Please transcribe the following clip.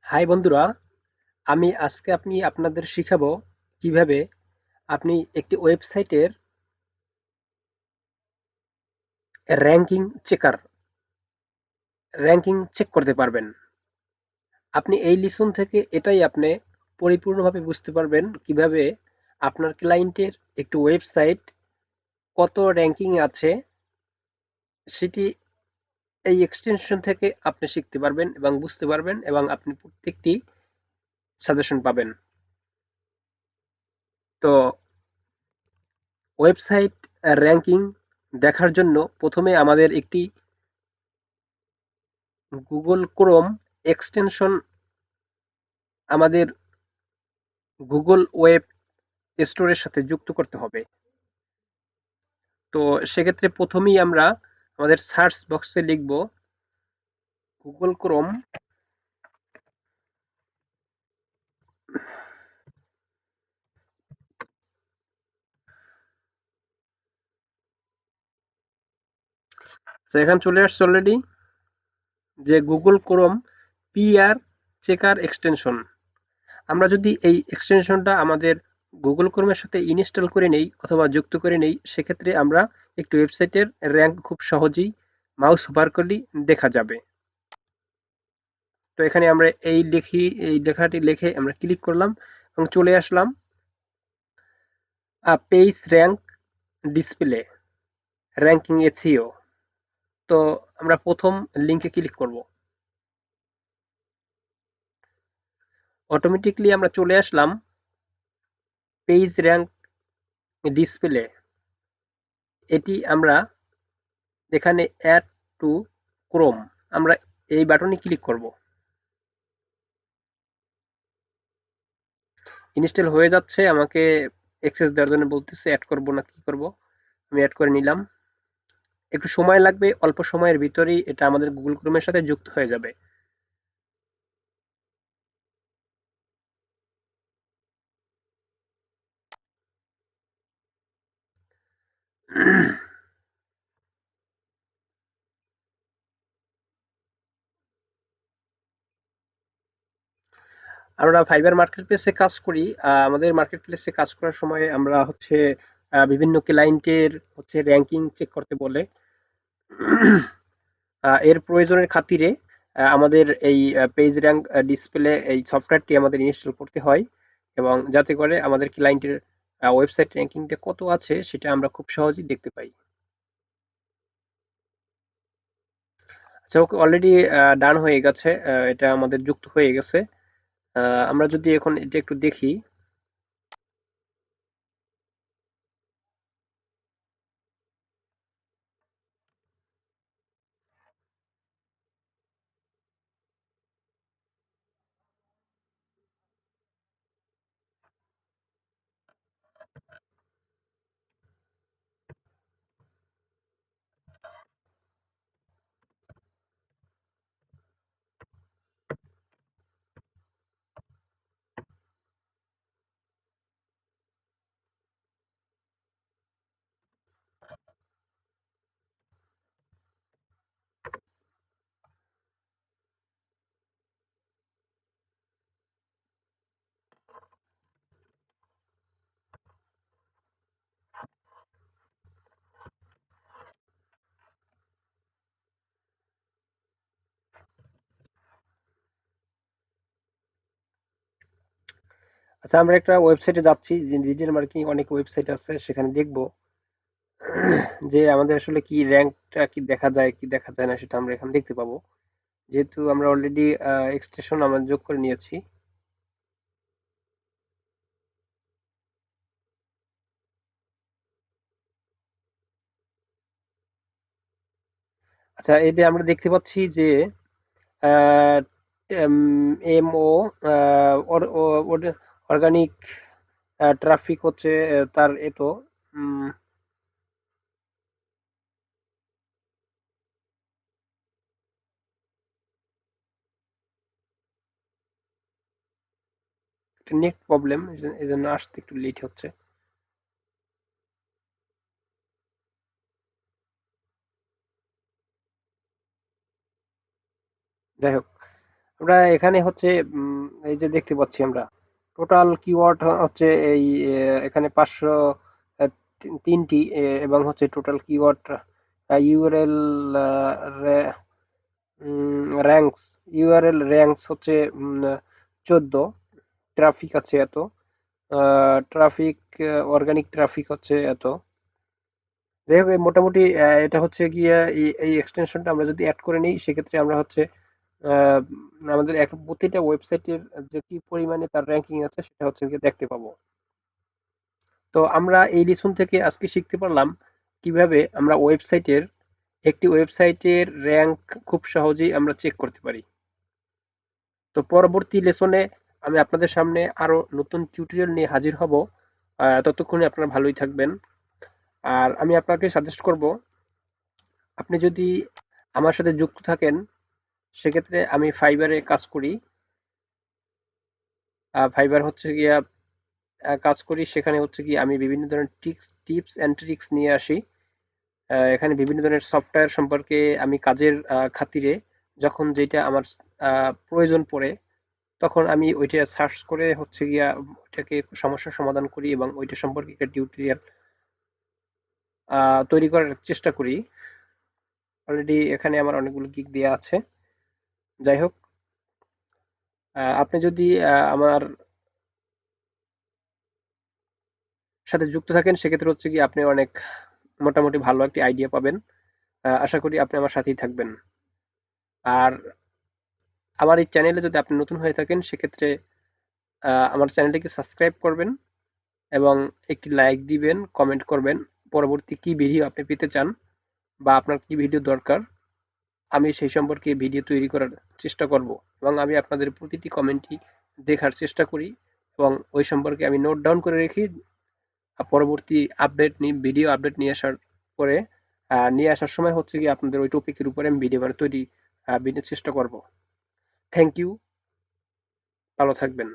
High বন্ধুরা, আমি আজকে আপনাদের শিখাবো কিভাবে আপনি একটি ওয়েবসাইটের র্যাঙ্কিং চেকার র্যাঙ্কিং চেক করতে পারবেন। আপনি এই লিসন থেকে এটাই আপনি পরিপূর্ণভাবে বুঝতে পারবেন কিভাবে আপনার ক্লায়েন্টের একটি ওয়েবসাইট কত র্যাঙ্কিং আছে সেটি এই এক্সটেনশন থেকে আপনি শিখতে পারবেন এবং বুঝতে পারবেন এবং আপনি প্রত্যেকটি সাজেশন পাবেন। তো ওয়েবসাইট র্যাঙ্কিং দেখার জন্য প্রথমে আমাদের একটি গুগল ক্রোম এক্সটেনশন আমাদের গুগল ওয়েব স্টোরের সাথে যুক্ত করতে হবে। তো সেক্ষেত্রে প্রথমেই আমরা আমাদের সার্চ বক্সে লিখব গুগল ক্রোম। তো এখানে চলে আসছে অলরেডি যে Google Chrome PR checker extension. আমরা যদি এই এক্সটেনশনটা আমাদের গুগল ক্রোমের সাথে ইনস্টল করে নেই অথবা যুক্ত করে নেই, সেক্ষেত্রে আমরা একটি ওয়েবসাইটের র্যাঙ্ক খুব সহজেই মাউস বার করলেই দেখা যাবে। তো এখানে আমরা এই লেখাটি লিখে আমরা ক্লিক করলাম এবং চলে আসলাম page rank display ranking SEO. তো আমরা প্রথম লিঙ্কে ক্লিক করব। অটোমেটিকলি আমরা চলে আসলাম পেজ র্যাঙ্ক ডিসপ্লে। এটি আমরা এখানে অ্যাড টু ক্রোম, আমরা এই বাটনে ক্লিক করব। ইনস্টল হয়ে যাচ্ছে, আমাকে অ্যাক্সেস দেওয়ার জন্য বলতেছে অ্যাড করব না কি করব। আমি অ্যাড করে নিলাম। একটু সময় লাগবে, অল্প সময়ের ভিতরেই এটা আমাদের গুগল ক্রোমের সাথে যুক্ত হয়ে যাবে। আমরা ফাইবার মার্কেট প্লেসে কাজ করি। আমাদের মার্কেট প্লেসে কাজ করার সময় আমরা হচ্ছে বিভিন্ন ক্লায়েন্টের হচ্ছে র্যাঙ্কিং চেক করতে বলে। এর প্রয়োজনের খাতিরে আমাদের এই পেজ র্যাঙ্ক ডিসপ্লে এই সফটওয়্যারটি আমাদের ইনস্টল করতে হয়, এবং যাতে করে আমাদের ক্লায়েন্টের ওয়েবসাইট র্যাঙ্কিংটা কত আছে সেটা আমরা খুব সহজেই দেখতে পাই। আচ্ছা, ওকে, অলরেডি ডান হয়ে গেছে। এটা আমাদের যুক্ত হয়ে গেছে। আমরা যদি এখন এটা একটু দেখি। আচ্ছা, আমরা একটা ওয়েবসাইটে যাচ্ছি, ডিজিটাল মার্কেটিং অনেক ওয়েবসাইট আছে, সেখানে দেখব যে আমাদের আসলে কি র্যাঙ্কটা কি দেখা যায় কি দেখা যায় না সেটা আমরা এখানে দেখতে পাবো। যেহেতু আমরা অলরেডি এক্সটেনশন আমরা যোগ করে নিয়েছি। আচ্ছা, এই যে আমরা দেখতে পাচ্ছি যে এমও অর্গানিক ট্রাফিক হচ্ছে তার এত নেট প্রবলেম, এই জন্য আসতে একটু লেট হচ্ছে। যাই হোক, আমরা এখানে হচ্ছে এই যে দেখতে পাচ্ছি আমরা টোটাল কিওয়ার্ড হচ্ছে এই এখানে 503টি এবং হচ্ছে total keyword URL ranks ranks হচ্ছে 14, ট্রাফিক আছে এত, ট্রাফিক অর্গানিক ট্রাফিক হচ্ছে এত। যাই হোক মোটামুটি এটা হচ্ছে গিয়ে এই এক্সটেনশনটা আমরা যদি অ্যাড করে নিই সেক্ষেত্রে আমরা হচ্ছে আহ, আমাদের প্রতিটা ওয়েবসাইটের যে কি পরিমাণে তার র্যাঙ্কিং আছে সেটা হচ্ছে গিয়ে দেখতে পাবো। তো আমরা এই লিসন থেকে আজকে শিখতে পারলাম কিভাবে আমরা একটি ওয়েবসাইটের র্যাঙ্ক খুব সহজেই আমরা চেক করতে পারি। তো পরবর্তী লেসনে আমি আপনাদের সামনে আরো নতুন টিউটোরিয়াল নিয়ে হাজির হব। ততক্ষণে আপনারা ভালোই থাকবেন। আর আমি আপনাকে সাজেস্ট করব, আপনি যদি আমার সাথে যুক্ত থাকেন সেক্ষেত্রে আমি ফাইবারে কাজ করি। ফাইবার হচ্ছে গিয়া কাজ করি, সেখানে হচ্ছে কি আমি বিভিন্ন ধরনের টিপস অ্যান্ড ট্রিক্স নিয়ে আসি। এখানে বিভিন্ন ধরনের সফটওয়্যার সম্পর্কে আমি কাজের খাতিরে যখন যেটা আমার প্রয়োজন পড়ে তখন আমি ওইটা সার্চ করে হচ্ছে গিয়া ওইটাকে সমস্যার সমাধান করি এবং ওইটা সম্পর্কে একটা টিউটোরিয়াল তৈরি করার চেষ্টা করি। অলরেডি এখানে আমার অনেকগুলো গিগ দেওয়া আছে। যাই হোক, আপনি যদি আমার সাথে যুক্ত থাকেন সেক্ষেত্রে হচ্ছে কি আপনি অনেক মোটামুটি ভালো একটি আইডিয়া পাবেন। আশা করি আপনি আমার সাথেই থাকবেন। আর আমার এই চ্যানেলে যদি আপনি নতুন হয়ে থাকেন সেক্ষেত্রে আমার চ্যানেলটিকে সাবস্ক্রাইব করবেন এবং একটি লাইক দিবেন, কমেন্ট করবেন পরবর্তী কি ভিডিও আপনি পেতে চান বা আপনার কি ভিডিও দরকার। আমি সেই সম্পর্কে ভিডিও তৈরি করার চেষ্টা করব এবং আমি আপনাদের প্রতিটি কমেন্টই দেখার চেষ্টা করি এবং ওই সম্পর্কে আমি নোট ডাউন করে রেখি। পরবর্তী ভিডিও আপডেট নিয়ে আসার পরে নিয়ে আসার সময় হচ্ছে কি আপনাদের ওই টপিকের উপরে আমি ভিডিও চেষ্টা করব। থ্যাংক ইউ, ভালো থাকবেন।